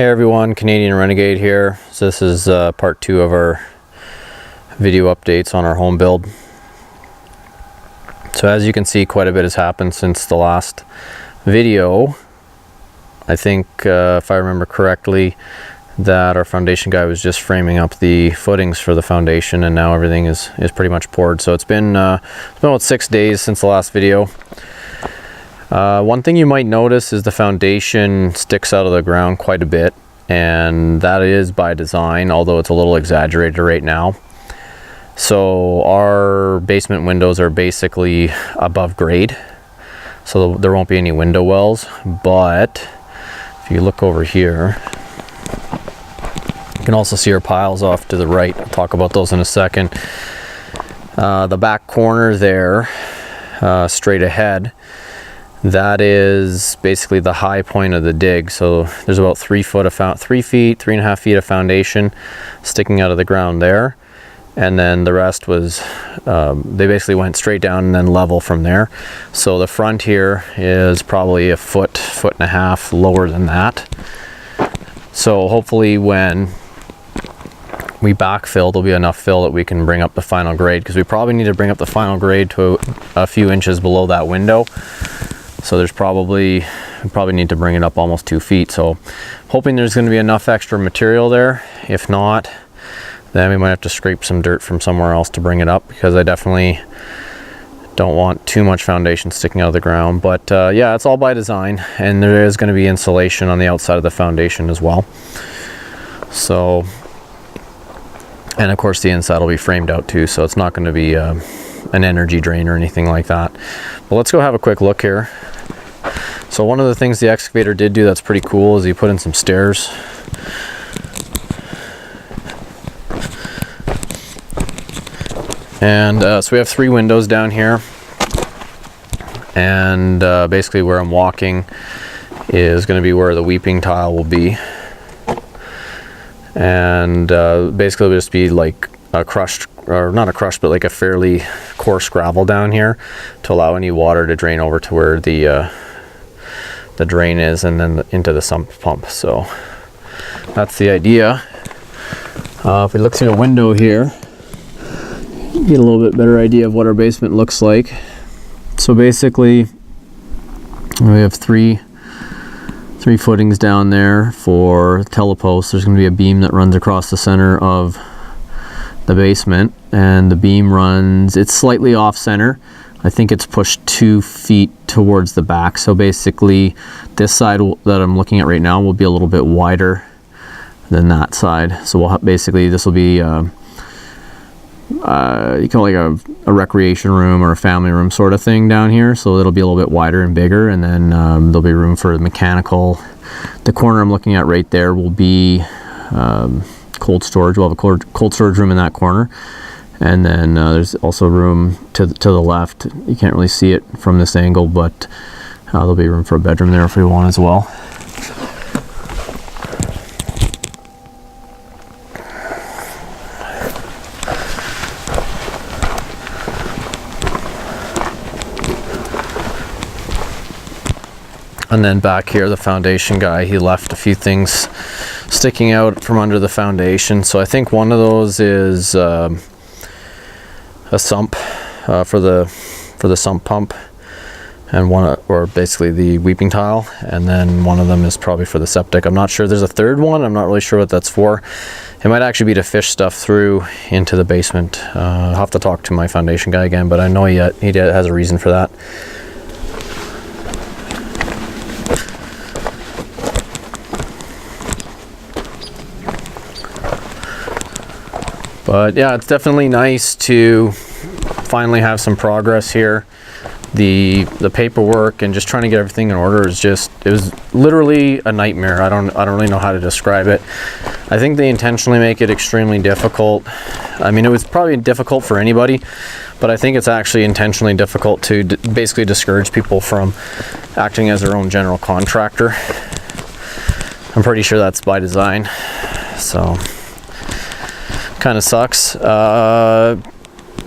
Hey everyone, Canadian Renegade here. So this is part 2 of our video updates on our home build. So as you can see, quite a bit has happened since the last video. I think if I remember correctly, that our foundation guy was just framing up the footings for the foundation, and now everything is pretty much poured. So it's been about 6 days since the last video. One thing you might notice is the foundation sticks out of the ground quite a bit, and that is by design, although it's a little exaggerated right now. So our basement windows are basically above grade, so there won't be any window wells. But if you look over here, you can also see our piles off to the right. I'll talk about those in a second. The back corner there, straight ahead, that is basically the high point of the dig. So there's about 3 feet, 3.5 feet of foundation sticking out of the ground there. And then the rest was, they basically went straight down and then level from there. So the front here is probably a foot and a half lower than that. So hopefully when we backfill, there'll be enough fill that we can bring up the final grade, because we probably need to bring up the final grade to a few inches below that window. So we probably need to bring it up almost 2 feet. So hoping there's going to be enough extra material there. If not, then we might have to scrape some dirt from somewhere else to bring it up, because I definitely don't want too much foundation sticking out of the ground. But yeah, it's all by design, and there is going to be insulation on the outside of the foundation as well. So, and of course the inside will be framed out too, so it's not going to be an energy drain or anything like that. But let's go have a quick look here. So one of the things the excavator did do that's pretty cool is he put in some stairs. And so we have 3 windows down here, and basically where I'm walking is going to be where the weeping tile will be. And basically it'll just be like a crushed, or not a crushed, but like a fairly coarse gravel down here to allow any water to drain over to where the drain is, and then into the sump pump. So that's the idea. If we look through the window here, get a little bit better idea of what our basement looks like. So basically we have three footings down there for teleposts. There's going to be a beam that runs across the center of the basement, and the beam runs, it's slightly off center. I think it's pushed 2 feet towards the back. So basically this side that I'm looking at right now will be a little bit wider than that side. So we'll basically, this will be you call it like a recreation room or a family room sort of thing down here. So it'll be a little bit wider and bigger, and then there'll be room for mechanical. The corner I'm looking at right there will be cold storage. We'll have a cold storage room in that corner, and then there's also room to the left. You can't really see it from this angle, but there'll be room for a bedroom there if we want as well. And then back here, the foundation guy, he left a few things sticking out from under the foundation. So I think one of those is a sump for the sump pump, and or basically the weeping tile, and then one of them is probably for the septic. I'm not sure. There's a third one. I'm not really sure what that's for. It might actually be to fish stuff through into the basement. I'll have to talk to my foundation guy again, but I know he has a reason for that. But yeah, it's definitely nice to finally have some progress here. The paperwork and just trying to get everything in order is it was literally a nightmare. I don't really know how to describe it. I think they intentionally make it extremely difficult. I mean, it was probably difficult for anybody, but I think it's actually intentionally difficult to basically discourage people from acting as their own general contractor. I'm pretty sure that's by design. So kind of sucks.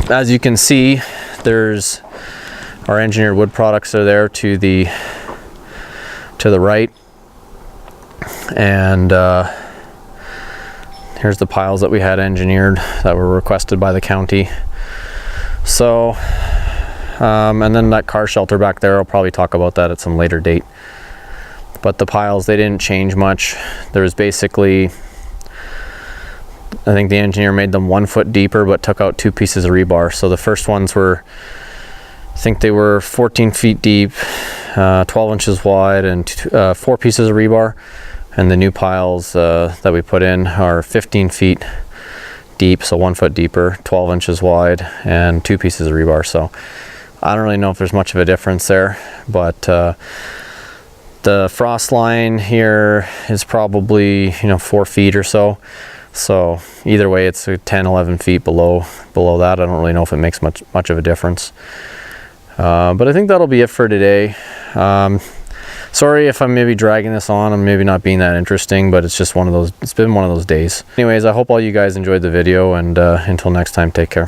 As you can see, there's our engineered wood products are there to the right, And here's the piles that we had engineered that were requested by the county. So, and then that car shelter back there, I'll probably talk about that at some later date. But the piles, they didn't change much. There was basically, I think the engineer made them 1 foot deeper, but took out 2 pieces of rebar. So the first ones were, I think they were 14 feet deep, 12 inches wide, and 4 pieces of rebar. And the new piles that we put in are 15 feet deep, so 1 foot deeper, 12 inches wide, and 2 pieces of rebar. So I don't really know if there's much of a difference there, but the frost line here is probably, 4 feet or so. So either way, it's 10, 11 feet below that. I don't really know if it makes much of a difference. But I think that'll be it for today. Sorry if I'm maybe dragging this on and maybe not being that interesting, but it's just it's been one of those days. Anyways, I hope all you guys enjoyed the video, and until next time, take care.